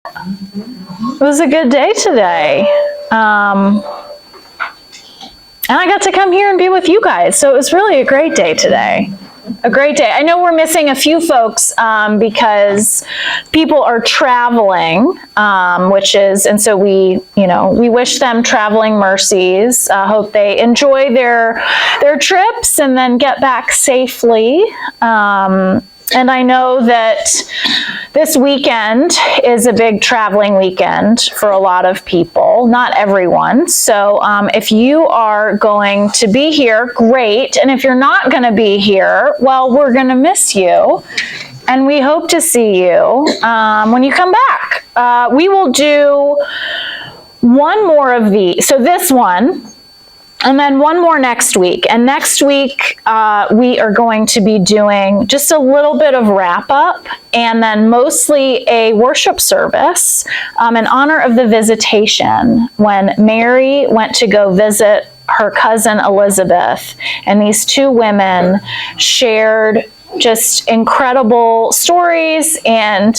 It was a good day today. And I got to come here and be with you guys. So it was really a great day today. A great day. I know we're missing a few folks because people are traveling, and so we wish them traveling mercies. Hope they enjoy their trips and then get back safely. And I know that this weekend is a big traveling weekend for a lot of people, not everyone. So if you are going to be here, great. And if you're not going to be here, well, we're going to miss you. And we hope to see you when you come back. We will do one more of these. So this one. And then one more next week. And next week, we are going to be doing just a little bit of wrap up and then mostly a worship service in honor of the visitation when Mary went to go visit her cousin Elizabeth. And these two women shared just incredible stories and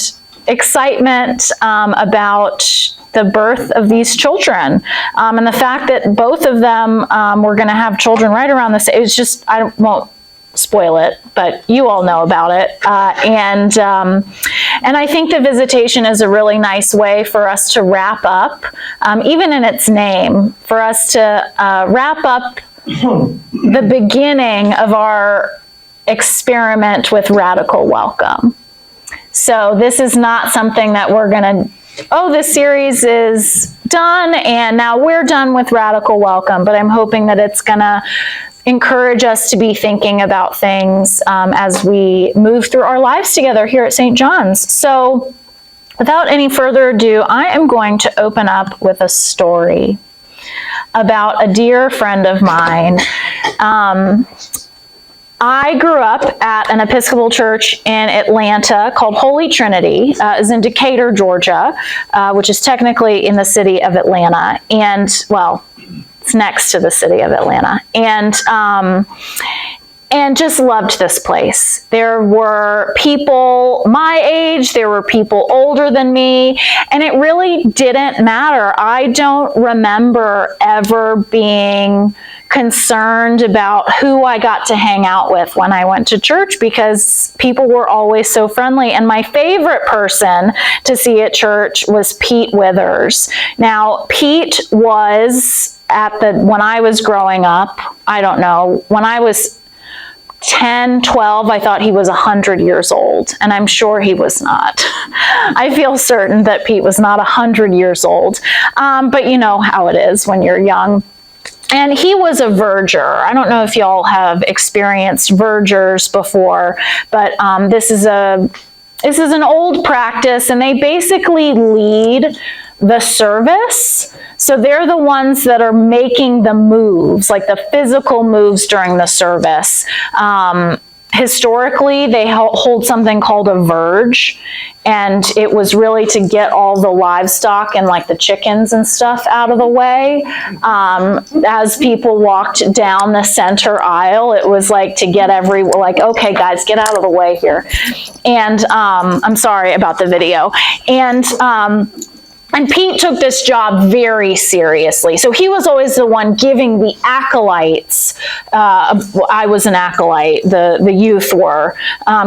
excitement about the birth of these children, and the fact that both of them were going to have children right around this. It was just, I won't spoil it, but you all know about it. And I think the visitation is a really nice way for us to wrap up, even in its name, for us to wrap up the beginning of our experiment with radical welcome. So this is not something that we're going to, this series is done and now we're done with radical welcome, but I'm hoping that it's going to encourage us to be thinking about things as we move through our lives together here at St. John's. So without any further ado, I am going to open up with a story about a dear friend of mine. I grew up at an Episcopal church in Atlanta called Holy Trinity. It's in Decatur, Georgia, which is technically in the city of Atlanta. And, well, it's next to the city of Atlanta. And just loved this place. There were people my age, there were people older than me, and it really didn't matter. I don't remember ever being concerned about who I got to hang out with when I went to church because people were always so friendly. And my favorite person to see at church was Pete Withers. Now, Pete was when I was growing up, I don't know, when I was 10, 12, I thought he was 100 years old, and I'm sure he was not. I feel certain that Pete was not 100 years old, but you know how it is when you're young. And he was a verger. I don't know if y'all have experienced vergers before, but this is an old practice, and they basically lead the service. So they're the ones that are making the moves, like the physical moves during the service. Historically, they hold something called a verge, and it was really to get all the livestock and like the chickens and stuff out of the way. As people walked down the center aisle, it was like to get okay, guys, get out of the way here. And I'm sorry about the video. And Pete took this job very seriously. So he was always the one giving the acolytes, I was an acolyte, the youth were,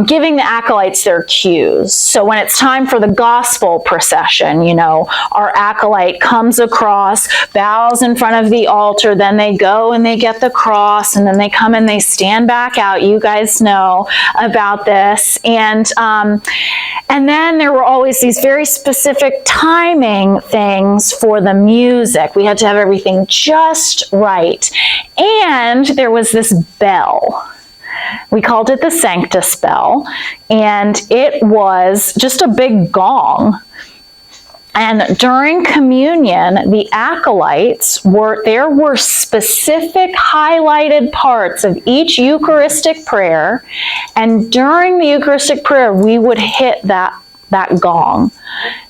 giving the acolytes their cues. So when it's time for the gospel procession, our acolyte comes across, bows in front of the altar, then they go and they get the cross, and then they come and they stand back out. You guys know about this. And then there were always these very specific timing things for the music. We had to have everything just right. And there was this bell. We called it the Sanctus bell, and it was just a big gong. And during communion, the acolytes there were specific highlighted parts of each Eucharistic prayer, and during the Eucharistic prayer, we would hit that gong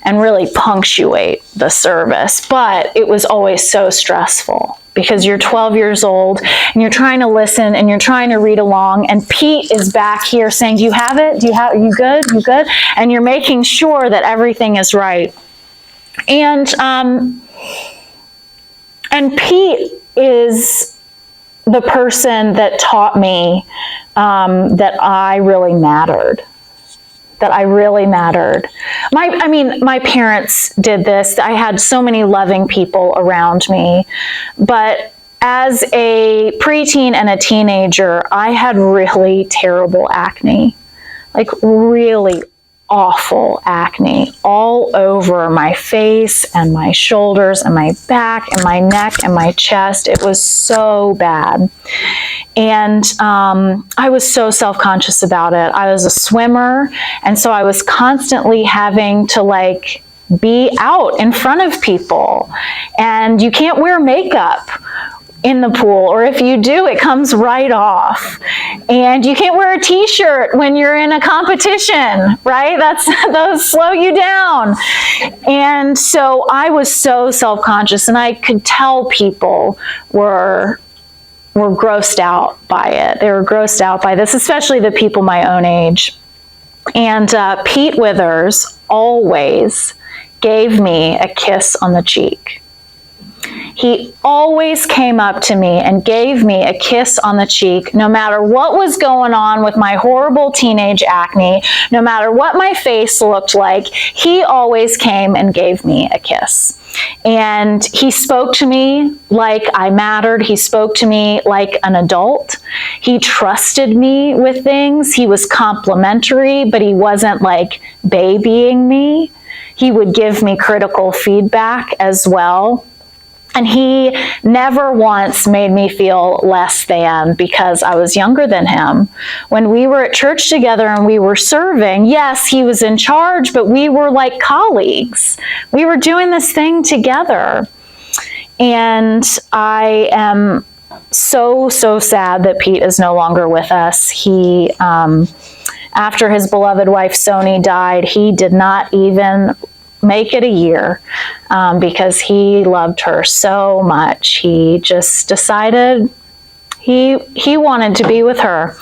and really punctuate the service. But it was always so stressful because you're 12 years old and you're trying to listen and you're trying to read along, and Pete is back here saying, do you have it? You good? And you're making sure that everything is right. And Pete is the person that taught me that I really mattered. My parents did this. I had so many loving people around me, but as a preteen and a teenager, I had really terrible acne, like really awful acne all over my face and my shoulders and my back and my neck and my chest. It was so bad. And I was so self-conscious about it. I was a swimmer, and so I was constantly having to like be out in front of people. And you can't wear makeup in the pool, or if you do, it comes right off. And you can't wear a t-shirt when you're in a competition, right? Those slow you down. And so I was so self-conscious, and I could tell people were grossed out by it. They were grossed out by this, especially the people my own age. And Pete Withers always gave me a kiss on the cheek. He always came up to me and gave me a kiss on the cheek, no matter what was going on with my horrible teenage acne, no matter what my face looked like. He always came and gave me a kiss. And he spoke to me like I mattered. He spoke to me like an adult. He trusted me with things. He was complimentary, but he wasn't like babying me. He would give me critical feedback as well. And he never once made me feel less than because I was younger than him. When we were at church together and we were serving, yes, he was in charge, but we were like colleagues. We were doing this thing together. And I am so sad that Pete is no longer with us. He, after his beloved wife Sony died, he did not even make it a year because he loved her so much. He just decided he wanted to be with her.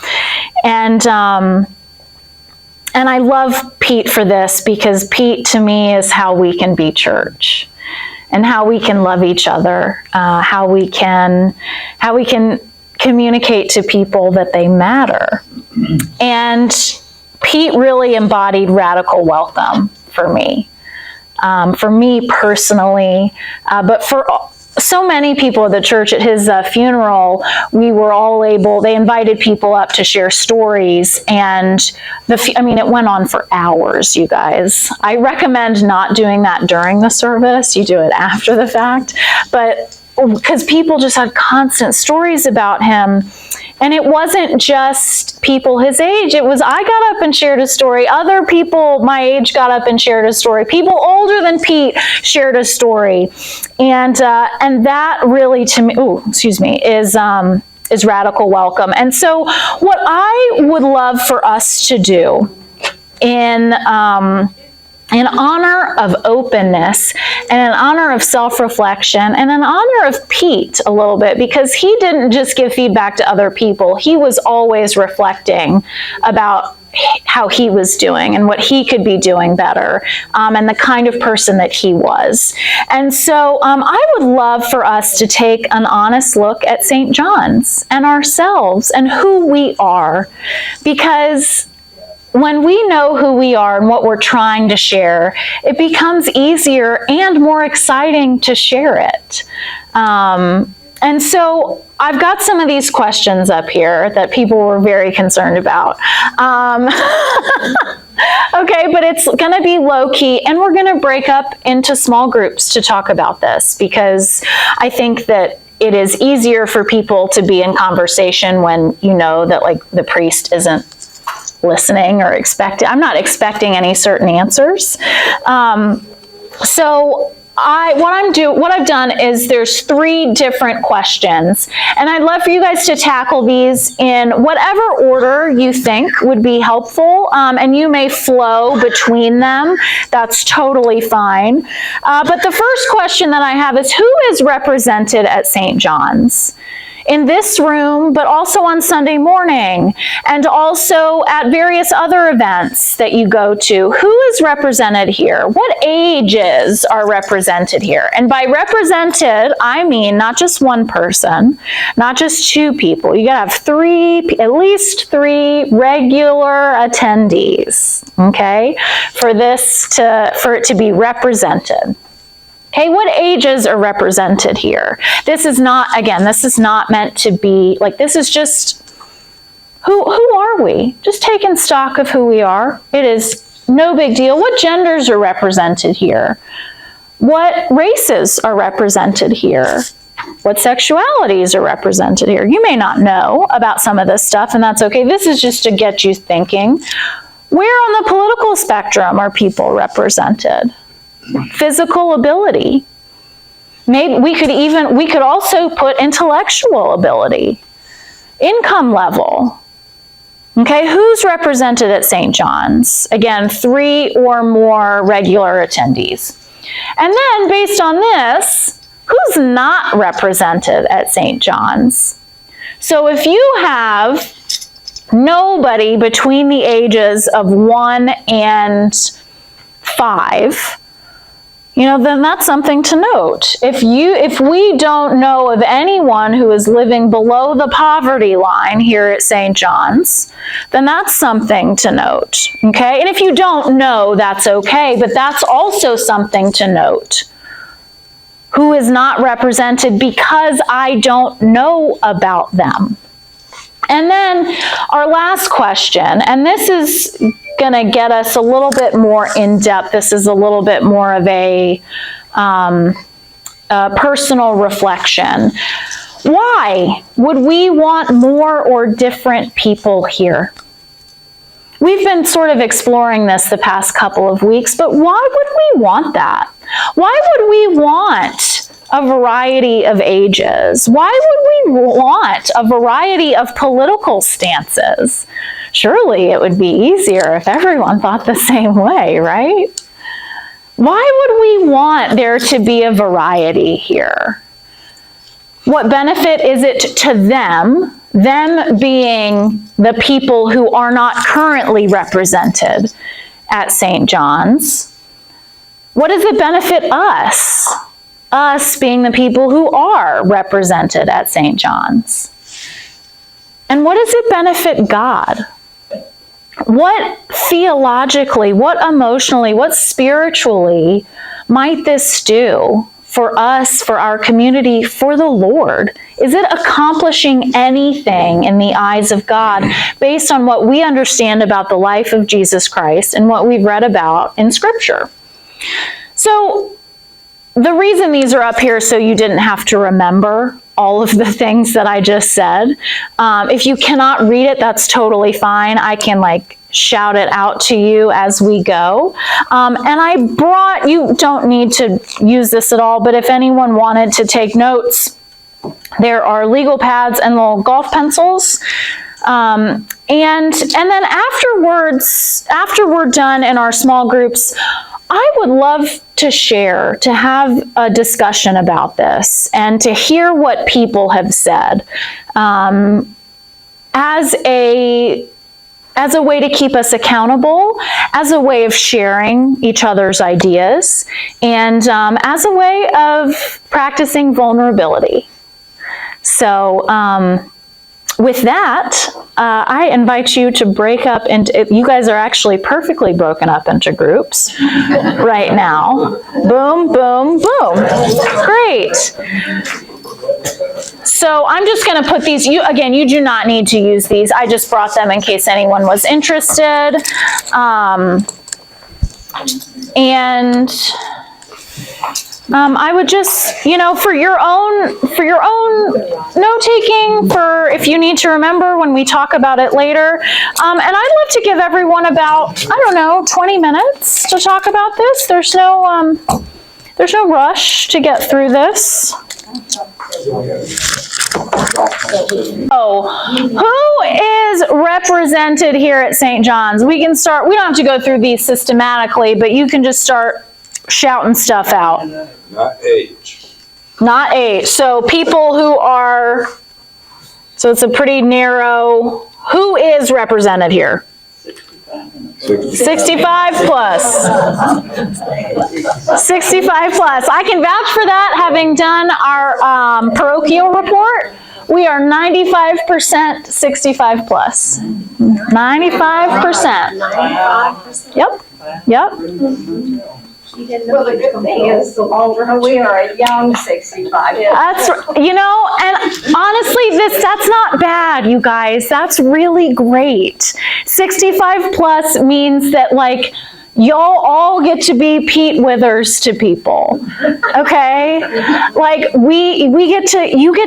And I love Pete for this, because Pete to me is how we can be church and how we can love each other, how we can communicate to people that they matter. And Pete really embodied radical welcome for me personally, but for so many people at the church. At his funeral, we were all they invited people up to share stories, and it went on for hours, you guys. I recommend not doing that during the service. You do it after the fact, but because people just had constant stories about him. And it wasn't just people his age. It was, I got up and shared a story. Other people my age got up and shared a story. People older than Pete shared a story. And that really, to me, is radical welcome. And so what I would love for us to do in honor of openness and in honor of self-reflection and in honor of Pete a little bit, because he didn't just give feedback to other people. He was always reflecting about how he was doing and what he could be doing better, and the kind of person that he was. And so I would love for us to take an honest look at St. John's and ourselves and who we are, because when we know who we are and what we're trying to share, it becomes easier and more exciting to share it. And so I've got some of these questions up here that people were very concerned about. Okay, but it's going to be low key, and we're going to break up into small groups to talk about this, because I think that it is easier for people to be in conversation when you know that like the priest isn't listening or expecting. I'm not expecting any certain answers. So what I've done is there's 3 different questions, and I'd love for you guys to tackle these in whatever order you think would be helpful, and you may flow between them. That's totally fine. But the first question that I have is, who is represented at St. John's? in this room, but also on Sunday morning, and also at various other events that you go to. Who is represented here? What ages are represented here? And by represented, I mean not just one person, not just two people. You gotta have at least three regular attendees, okay, for it to be represented. Okay, what ages are represented here? This is not meant to be, like, this is just, who are we? Just taking stock of who we are. It is no big deal. What genders are represented here? What races are represented here? What sexualities are represented here? You may not know about some of this stuff, and that's okay. This is just to get you thinking. Where on the political spectrum are people represented? Physical ability. Maybe we could also put intellectual ability, income level. Okay, who's represented at St. John's? Again, 3 or more regular attendees. And then based on this, who's not represented at St. John's? So if you have nobody between the ages of 1 and 5, then that's something to note. If we don't know of anyone who is living below the poverty line here at St. John's, then that's something to note, okay? And if you don't know, that's okay, but that's also something to note. Who is not represented because I don't know about them. And then our last question, and this is going to get us a little bit more in depth. This is a little bit more of a personal reflection. Why would we want more or different people here? We've been sort of exploring this the past couple of weeks, but why would we want that? Why would we want a variety of ages? Why would we want a variety of political stances? Surely it would be easier if everyone thought the same way, right? Why would we want there to be a variety here? What benefit is it to them being the people who are not currently represented at St. John's? What does it benefit us? Us being the people who are represented at St. John's. And what does it benefit God? What theologically, what emotionally, what spiritually might this do for us, for our community, for the Lord? Is it accomplishing anything in the eyes of God based on what we understand about the life of Jesus Christ and what we've read about in Scripture? So, the reason these are up here is so you didn't have to remember all of the things that I just said. If you cannot read it, that's totally fine. I can shout it out to you as we go. And you don't need to use this at all, but if anyone wanted to take notes, there are legal pads and little golf pencils. And then afterwards, after we're done in our small groups, I would love to have a discussion about this and to hear what people have said as a way to keep us accountable, as a way of sharing each other's ideas, and as a way of practicing vulnerability. So with that, I invite you to break up into, you guys are actually perfectly broken up into groups right now. Boom, boom, boom. Great. So I'm just going to put these, you do not need to use these. I just brought them in case anyone was interested. I would just, for your own note-taking, for if you need to remember when we talk about it later. And I'd love to give everyone about, 20 minutes to talk about this. There's no rush to get through this. Who is represented here at St. John's? We can start, we don't have to go through these systematically, but you can just start shouting stuff out. Not age. Not age. So people who are So it's a pretty narrow. Who is represented here? 65 plus. 65 plus. I can vouch for that, having done our parochial report. We are 95% 65 plus. 95%. 95%. Yep. Well, the good thing is, the longer we are a young 65. That's, and honestly, that's not bad, you guys. That's really great. 65 plus means that, like, y'all all get to be Pete Withers to people, okay? Like, you get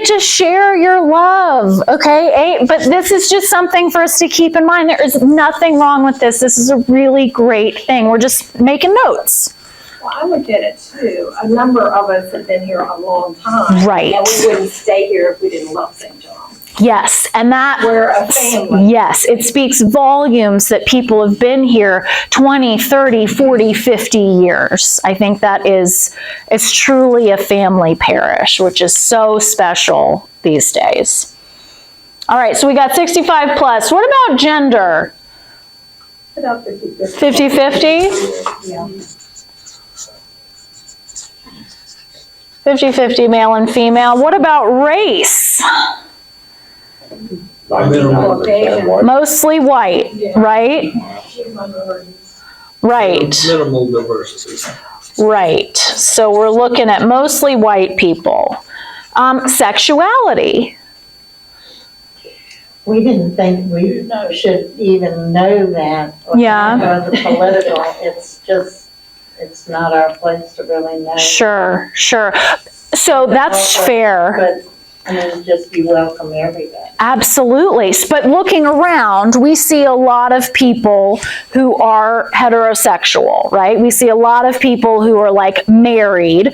to share your love, okay? But this is just something for us to keep in mind. There is nothing wrong with this. This is a really great thing. We're just making notes. Well, I look at it too. A number of us have been here a long time. Right. And we wouldn't stay here if we didn't love St. John. Yes, and that, we're a family. Yes, it speaks volumes that people have been here 20, 30, 40, 50 years. I think that it's truly a family parish, which is so special these days. All right, so we got 65 plus. What about gender? About 50-50. 50-50? Yeah. 50-50 male and female. What about race? Mostly white, right? Right. Minimal diversity. Right. So we're looking at mostly white people. Sexuality. We didn't think we should even know that. Yeah. The political, it's not our place to really know. Sure. So that's fair. But, I mean, just be welcome everybody. Absolutely. But looking around, we see a lot of people who are heterosexual, right? We see a lot of people who are like married,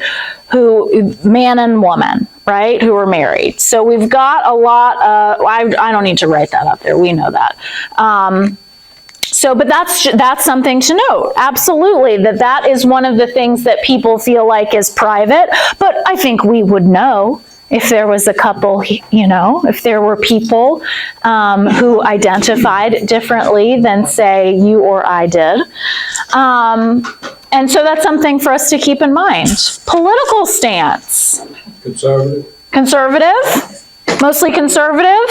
man and woman, right? Who are married. So we've got a lot of, I don't need to write that up there. We know that. But that's something to note. Absolutely, that is one of the things that people feel like is private. But I think we would know if there was a couple, if there were people who identified differently than, say, you or I did. And so that's something for us to keep in mind. Political stance. Conservative? Mostly conservative?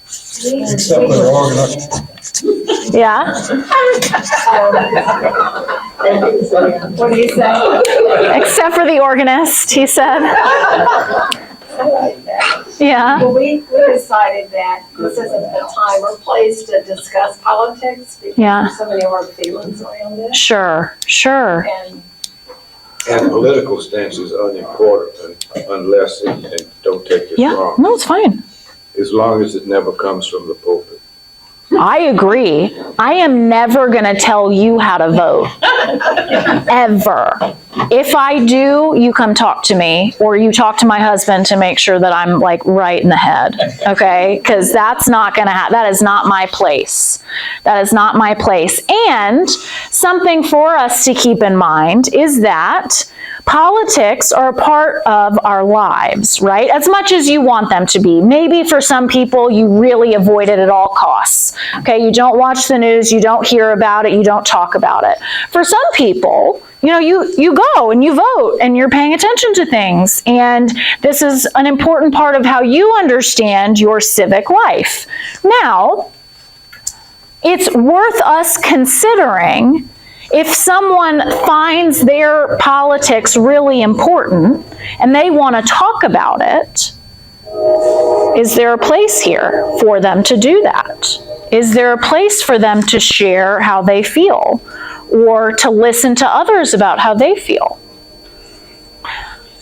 Except for the organist. Yeah. What do you say? Except for the organist, he said. Yeah. Well, we decided that this isn't the time or place to discuss politics because there's so many of our feelings around it. Sure. And political stance is unimportant unless, and don't take this wrong. No, it's fine. As long as it never comes from the pulpit. I agree. I am never going to tell you how to vote. Ever. If I do, you come talk to me, or you talk to my husband to make sure that I'm like right in the head. Okay? Because that's not going to happen. That is not my place. That is not my place. And something for us to keep in mind is that politics are a part of our lives, right? As much as you want them to be. Maybe for some people, you really avoid it at all costs. Okay, you don't watch the news, you don't hear about it, you don't talk about it. For some people, you go and you vote and you're paying attention to things. And this is an important part of how you understand your civic life. Now, it's worth us considering if someone finds their politics really important and they want to talk about it, is there a place here for them to do that? Is there a place for them to share how they feel or to listen to others about how they feel?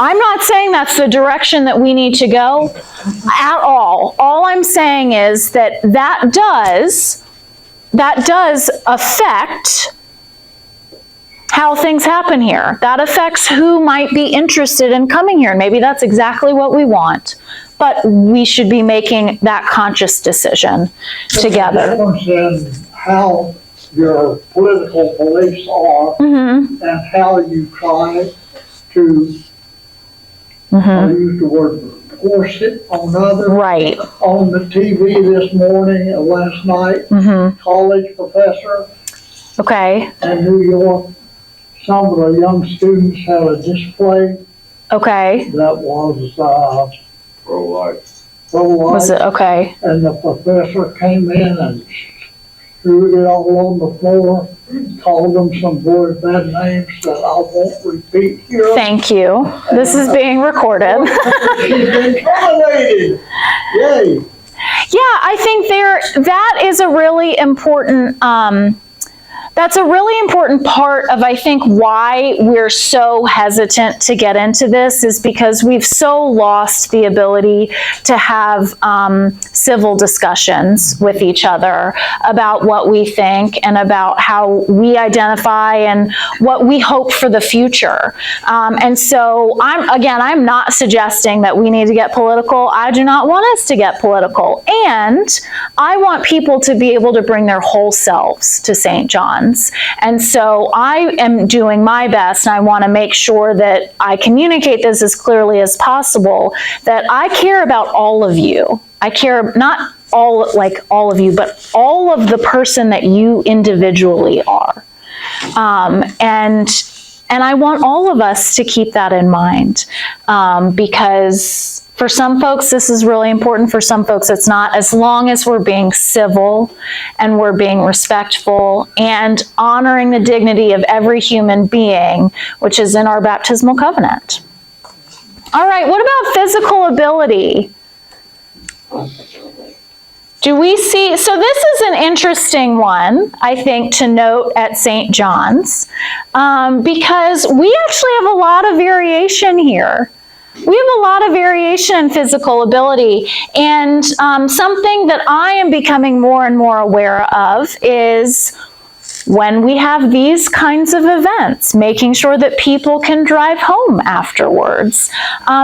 I'm not saying that's the direction that we need to go at all. All I'm saying is that does affect how things happen here. That affects who might be interested in coming here. And maybe that's exactly what we want. But we should be making that conscious decision together. The difference in how your political beliefs are and how you try to, I use the word force it on others. Right. On the TV this morning and last night, Mm-hmm. college professor Okay. in New York, some of the young students had a display Okay. that was, Pro-life. pro-life. Was it okay? And the professor came in and threw it all on the floor, called them some very bad names that I won't repeat here. Thank you. This is being recorded. She's been terminated. Yay. Yeah, I think that is a really important, that's a really important part of, I think, why we're so hesitant to get into this is because we've so lost the ability to have civil discussions with each other about what we think and about how we identify and what we hope for the future. And so I'm not suggesting that we need to get political. I do not want us to get political. And I want people to be able to bring their whole selves to St. John's. And so I am doing my best, and I want to make sure that I communicate this as clearly as possible, that I care about all of you. I care not all of you, but all of the person that you individually are. And I want all of us to keep that in mind, because for some folks, this is really important. For some folks, it's not. As long as we're being civil and we're being respectful and honoring the dignity of every human being, which is in our baptismal covenant. All right, what about physical ability? Do we see, so this is an interesting one, I think, to note at St. John's, because we actually have a lot of variation here. We have a lot of variation in physical ability, and something that I am becoming more and more aware of is when we have these kinds of events, making sure that people can drive home afterwards,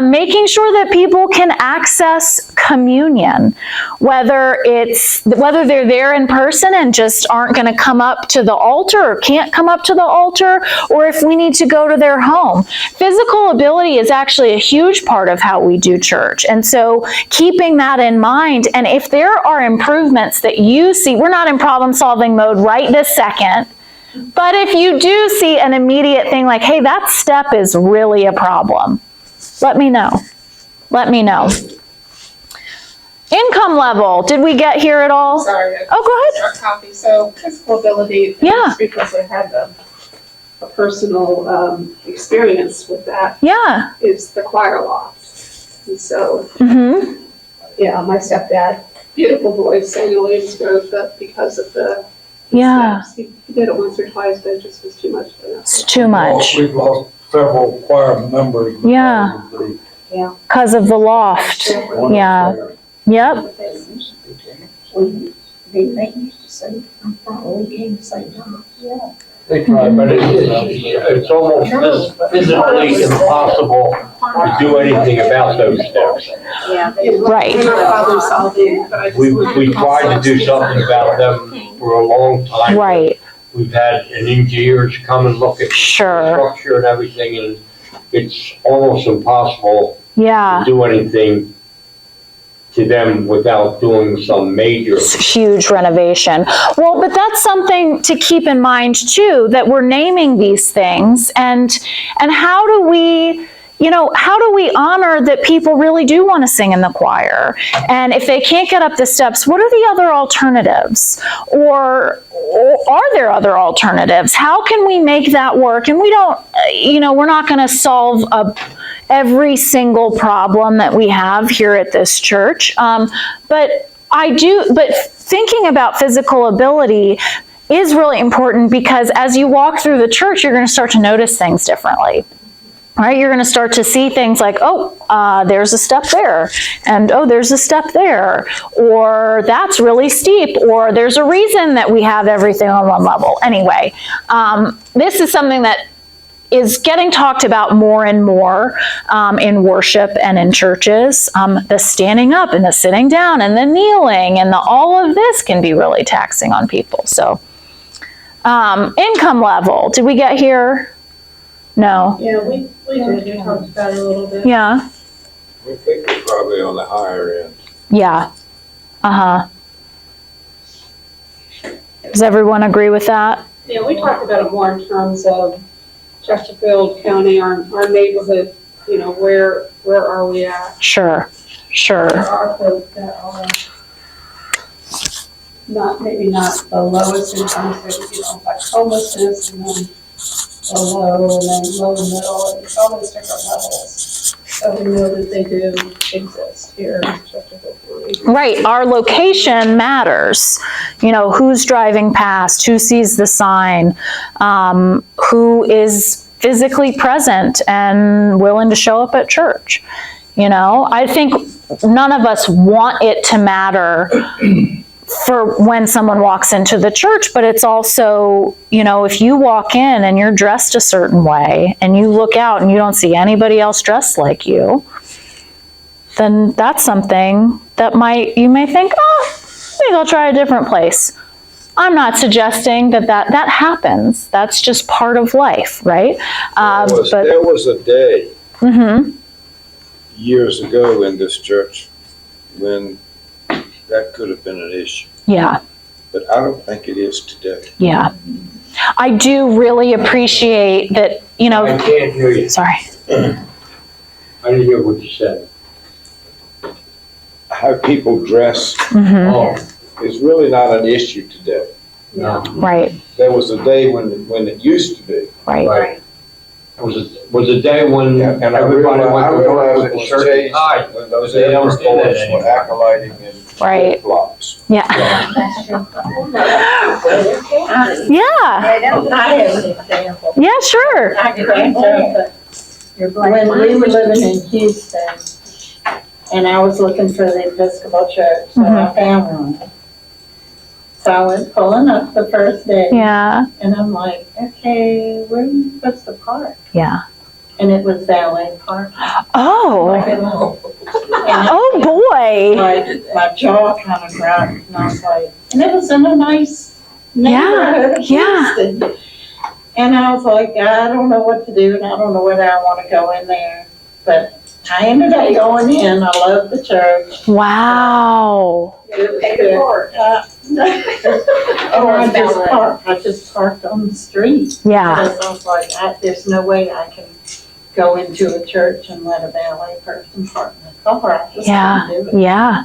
making sure that people can access communion, whether they're there in person and just aren't going to come up to the altar or can't come up to the altar, or if we need to go to their home. Physical ability is actually a huge part of how we do church. And so keeping that in mind, and if there are improvements that you see, we're not in problem solving mode right this second, but if you do see an immediate thing like, hey, that step is really a problem, let me know. Let me know. Income level, did we get here at all? Sorry. Oh, go ahead. A copy. So physical ability, Yeah. because I had a personal experience with that, Yeah. is the choir loft. And so, Mm-hmm. yeah, my stepdad, beautiful voice, sang in Williamsburg, but because of the Yeah. steps, he did it once or twice, but it just was too much for It's too much We've lost several choir members. Yeah. because of the loft. Yeah. Yep. They used to say, I'm from, we came to St. John's. Yeah. They try, but it's almost physically impossible to do anything about those steps. Yeah. Right. They're not problem solving, but I just We tried to do something about them for a long time. Right. We've had engineers come and look at the Sure. structure and everything, and it's almost impossible Yeah. to do anything to them without doing some major. Huge renovation. Well, but that's something to keep in mind too, that we're naming these things, and how do we honor that people really do want to sing in the choir? And if they can't get up the steps, what are the other alternatives? Or are there other alternatives? How can we make that work? And we don't, we're not going to solve every single problem that we have here at this church. But thinking about physical ability is really important, because as you walk through the church, you're going to start to notice things differently. Right? You're going to start to see things like, there's a step there, and there's a step there, or that's really steep, or there's a reason that we have everything on one level. Anyway, this is something that is getting talked about more and more in worship and in churches. The standing up and the sitting down and the kneeling and all of this can be really taxing on people. So, income level, did we get here? No. Yeah, we did, we talked about it a little bit. Yeah. I think we're probably on the higher end. Yeah. Does everyone agree with that? Yeah, we talked about it more in terms of Chesterfield County, our neighborhood, where are we at? Sure. There are folks that are maybe not the lowest income, like homelessness, and then the low, and then low and middle, and it's all those different levels. So we know that they do exist here in Chesterfield County. Right, our location matters. Who's driving past, who sees the sign, who is physically present and willing to show up at church. I think none of us want it to matter for when someone walks into the church, but it's also, if you walk in and you're dressed a certain way and you look out and you don't see anybody else dressed like you, then that's something that you may think, maybe I'll try a different place. I'm not suggesting that happens. That's just part of life, right? There was a day Mm-hmm. years ago in this church when that could have been an issue, Yeah, but I don't think it is today. yeah. I do really appreciate that, I can't hear you. sorry. I didn't hear what you said. How people dress Mm-hmm. Oh, is really not an issue today. no. Right, There was a day when it used to be. right. Right. Was a day when And I everybody went to realized work it with was shirt and changed tie. when those They don't younger do that boys were anymore. acolyting in Right. flip-flops. Yeah. Yeah, I have an example. yeah, sure. I can tell, but when we were living in Houston, and I was looking for the Episcopal church, so I found one. So I went pulling up the first day, Yeah, and I'm like, okay, what's the park? yeah. And it was valet park. Oh, oh boy. My jaw kind of dropped, and I was like, and it was in a nice neighborhood of yeah. Houston. And I was like, I don't know what to do, and I don't know whether I want to go in there. But I ended up going in. I love the church. Wow. It was good. I just parked on the street. Yeah, Because I was like, there's no way I can go into a church and let a valet person park in the car. I just yeah, couldn't do it. yeah.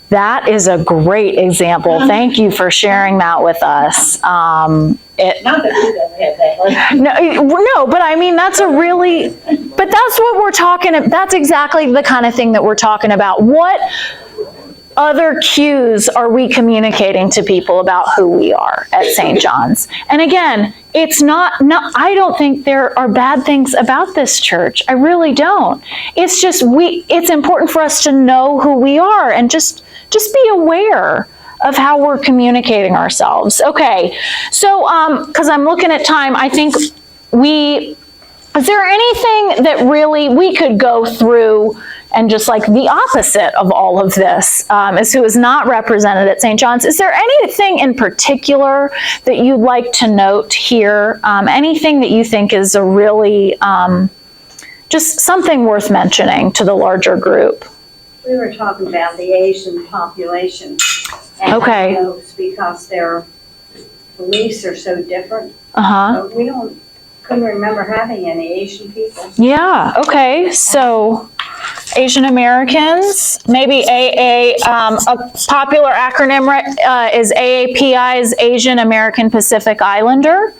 That is a great example. Thank you for sharing that with us. Not that we ever had that. No, but I mean, that's what we're talking about. That's exactly the kind of thing that we're talking about. What other cues are we communicating to people about who we are at St. John's? And again, it's I don't think there are bad things about this church. I really don't. It's just it's important for us to know who we are and just be aware of how we're communicating ourselves. Okay, so because I'm looking at time, I think is there anything that really we could go through and just like the opposite of all of this is who is not represented at St. John's? Is there anything in particular that you'd like to note here? Anything that you think is a really, just something worth mentioning to the larger group? We were talking about the Asian population. And Okay. folks, because their beliefs are so different. Uh-huh. But we couldn't remember having any Asian people. Yeah, okay, so Asian Americans, maybe a popular acronym is AAPI's Asian American Pacific Islander.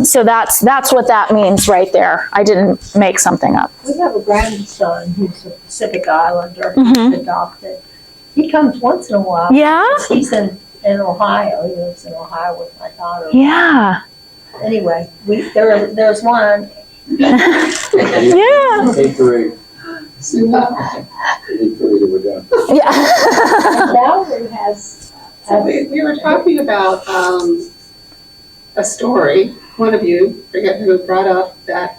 So that's what that means right there. I didn't make something up. We have a grandson who's a Pacific Islander, Mhm. adopted. He comes once in a while. Yeah? He's in Ohio. He lives in Ohio with my daughter. Yeah. Anyway, there's one. Yeah. 8-3. 8-3, we're done. Yeah. Valerie has. We were talking about a story, one of you, forget who, brought up that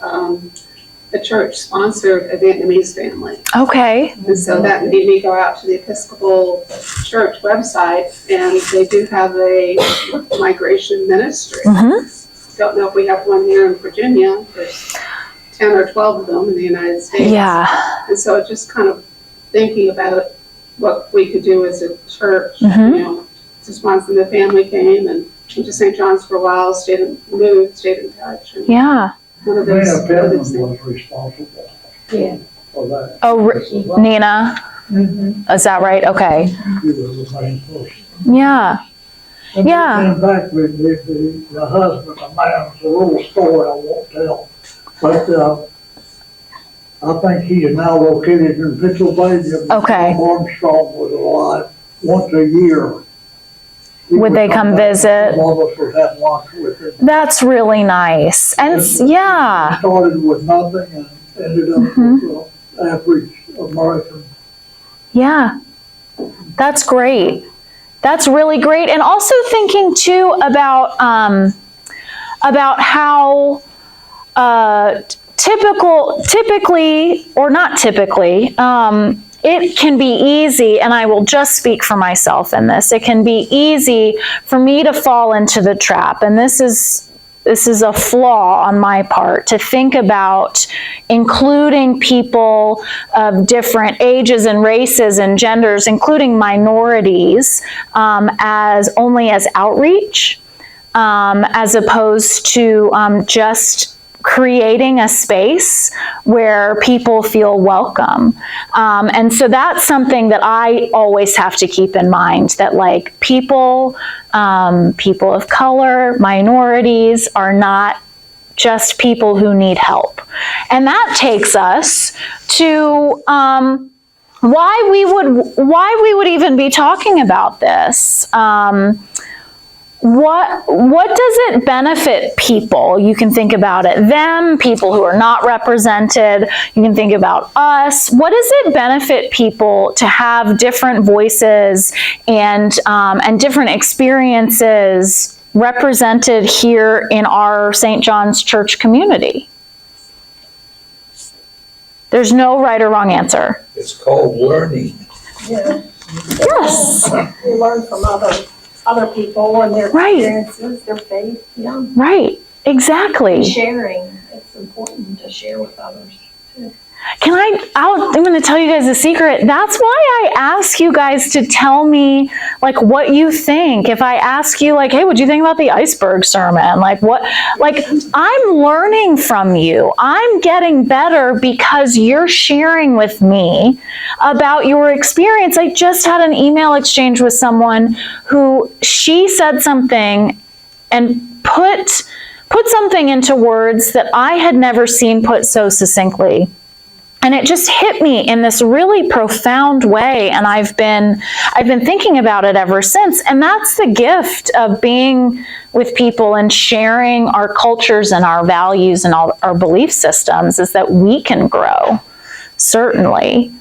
the church sponsored a Vietnamese family. Okay. And so that made me go out to the Episcopal Church website, and they do have a migration ministry. Mm-hmm. Don't know if we have one here in Virginia. There's 10 or 12 of them in the United States. Yeah. And so just kind of thinking about what we could do as a church, Mhm. you know, just once the family came and went to St. John's for a while, stayed in touch. And Yeah. one of Nina those Pittman things. was responsible Yeah. for that. Oh, Nina, is that right? Okay. She was the main person. Yeah. And Yeah. in fact, the husband, the man's a little story I won't tell. But, I think he is now located in Pennsylvania. Okay. Armstrong was alive once a year. He Would they come back, visit? Some of us would have lunch with him. That's really nice. And yeah. Started with nothing and ended up with an average American. Yeah. That's great. That's really great. And also thinking too about how typically, or not typically, it can be easy, and I will just speak for myself in this, it can be easy for me to fall into the trap, and this is a flaw on my part, to think about including people of different ages and races and genders, including minorities, as outreach, as opposed to just creating a space where people feel welcome. And so that's something that I always have to keep in mind, that like people of color, minorities are not just people who need help. And that takes us to why we would even be talking about this. What does it benefit people? You can think about it, them, people who are not represented. You can think about us. What does it benefit people to have different voices and different experiences represented here in our St. John's Church community? There's no right or wrong answer. It's called learning. Yeah. Yes. You learn from other people and their Right. experiences, their faith, yeah. Right. Exactly. Sharing, it's important to share with others too. I'm going to tell you guys a secret. That's why I ask you guys to tell me like what you think. If I ask you like, hey, what'd you think about the iceberg sermon? Like I'm learning from you. I'm getting better because you're sharing with me about your experience. I just had an email exchange with someone who she said something and put something into words that I had never seen put so succinctly. And it just hit me in this really profound way, and I've been thinking about it ever since. And that's the gift of being with people and sharing our cultures and our values and all our belief systems, is that we can grow, certainly.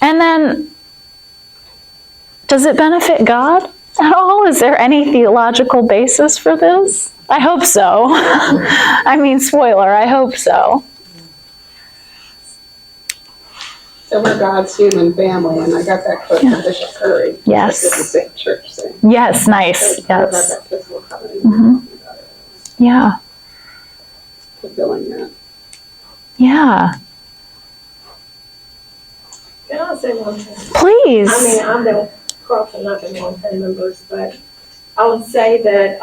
And then, does it benefit God at all? Is there any theological basis for this? I hope so. I mean, spoiler, I hope so. So we're God's human family, and I got that quote from Bishop Curry. Yes. This is the same church thing. Yes, nice. About Yes. that physical covenant, Mhm. Yeah. fulfilling that. Yeah. Can I say one thing? Please. I mean, I don't cross and not been long-term members, but I would say that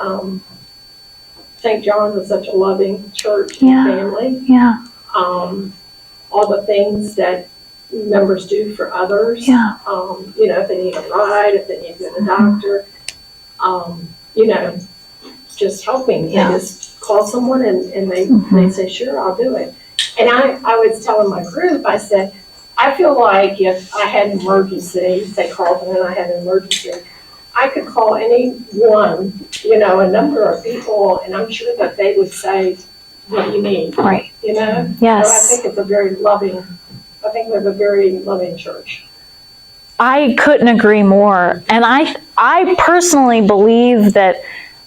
St. John's is such a loving church and Yeah. family. Yeah. All the things that members do for others. Yeah. You know, if they need a ride, if they need to go to the doctor, you know, just helping. Yeah. They just call someone and they say, sure, I'll do it. And I was telling my group, I said, I feel like if I had an emergency, say Carlton and I had an emergency, I could call anyone, you know, a number of people, and I'm sure that they would say what you need, Right. you know? Yes. So I think it's a very loving, I think we have a very loving church. I couldn't agree more. And I personally believe that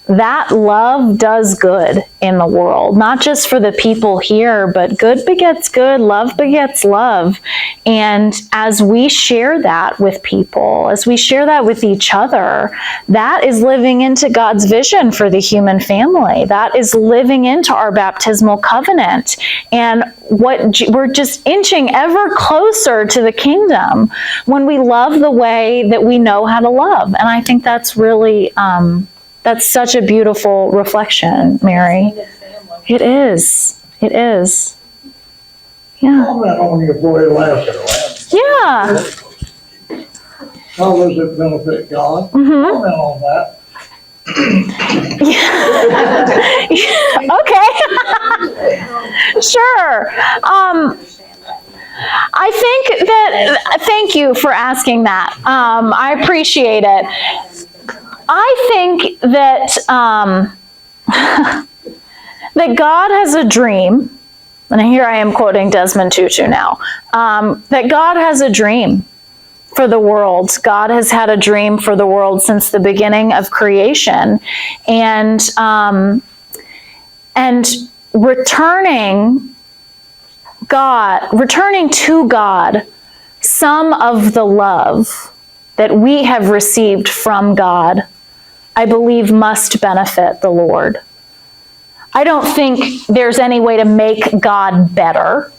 that love does good in the world, not just for the people here, but good begets good, love begets love. And as we share that with people, as we share that with each other, that is living into God's vision for the human family. That is living into our baptismal covenant. And we're just inching ever closer to the kingdom when we love the way that we know how to love. And I think that's really, that's such a beautiful reflection, Mary. It is. It is. Yeah. Comment on your boy last. Yeah. How does it benefit God? Mm-hmm. Comment on that. Okay. Sure. I think that, thank you for asking that. I appreciate it. I think that that God has a dream, and here I am quoting Desmond Tutu now, that God has a dream for the world. God has had a dream for the world since the beginning of creation, and returning to God some of the love that we have received from God, I believe must benefit the Lord. I don't think there's any way to make God better,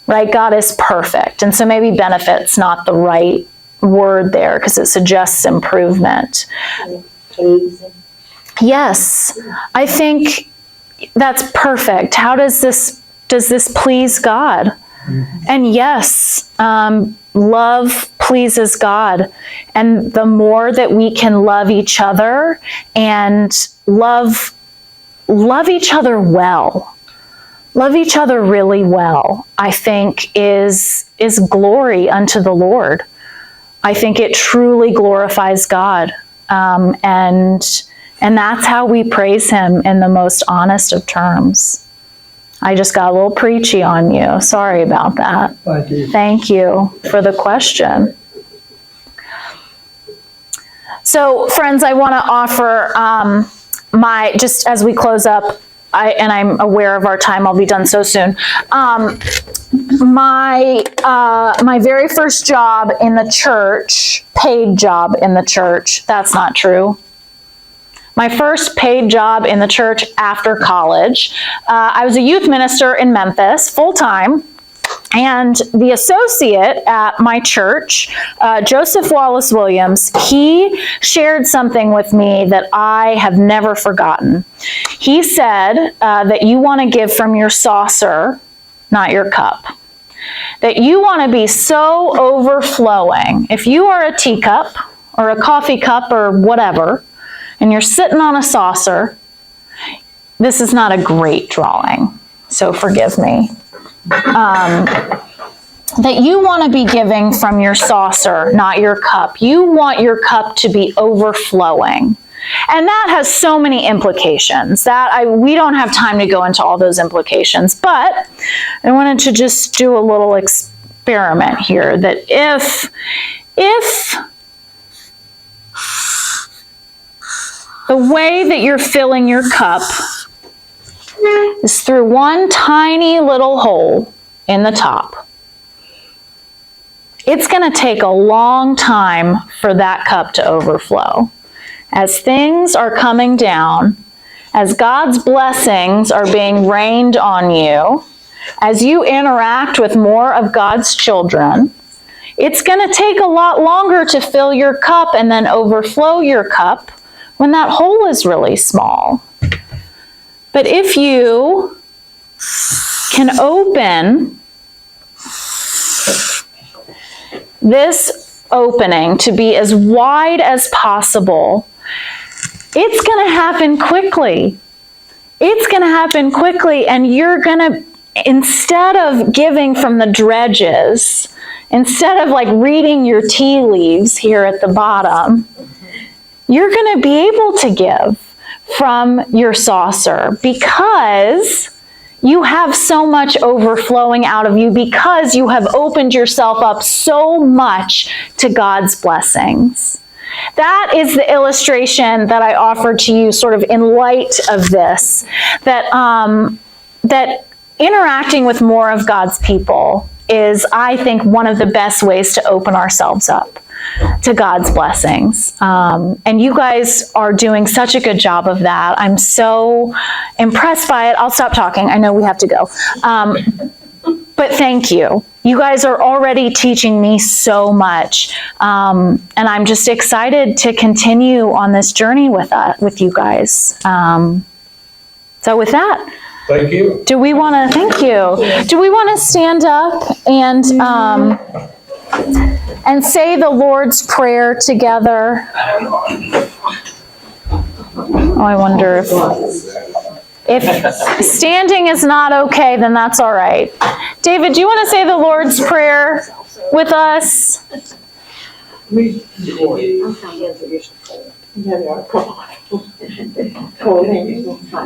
right? God is perfect. And so maybe benefit's not the right word there because it suggests improvement. Yes, I think that's perfect. How does this please God? And yes, love pleases God. And the more that we can love each other and love each other well, love each other really well, I think is glory unto the Lord. I think it truly glorifies God. And that's how we praise him in the most honest of terms. I just got a little preachy on you. Sorry about that. Thank you. Thank you for the question. So, friends, I want to offer just as we close up, and I'm aware of our time, I'll be done so soon. My very first job in the church, paid job in the church, that's not true. My first paid job in the church after college, I was a youth minister in Memphis, full-time, and the associate at my church, Joseph Wallace Williams, he shared something with me that I have never forgotten. He said that you want to give from your saucer, not your cup. That you want to be so overflowing. If you are a teacup or a coffee cup or whatever, and you're sitting on a saucer, this is not a great drawing, so forgive me. That you want to be giving from your saucer, not your cup. You want your cup to be overflowing. And that has so many implications we don't have time to go into all those implications, but I wanted to just do a little experiment here that if the way that you're filling your cup is through one tiny little hole in the top, it's going to take a long time for that cup to overflow. As things are coming down, as God's blessings are being rained on you, as you interact with more of God's children, it's going to take a lot longer to fill your cup and then overflow your cup when that hole is really small. But if you can open this opening to be as wide as possible, it's going to happen quickly. It's going to happen quickly, and you're going to, instead of giving from the dredges, instead of like reading your tea leaves here at the bottom, you're going to be able to give from your saucer because you have so much overflowing out of you, because you have opened yourself up so much to God's blessings. That is the illustration that I offered to you sort of in light of this, that, that interacting with more of God's people is, I think, one of the best ways to open ourselves up to God's blessings. And you guys are doing such a good job of that. I'm so impressed by it. I'll stop talking. I know we have to go. But thank you. You guys are already teaching me so much. And I'm just excited to continue on this journey with you guys. So with that, Thank you. do we want to, thank you. Do we want to stand up and say the Lord's Prayer together? Oh, I wonder if standing is not okay, then that's all right. David, do you want to say the Lord's Prayer with us? Yeah, come on.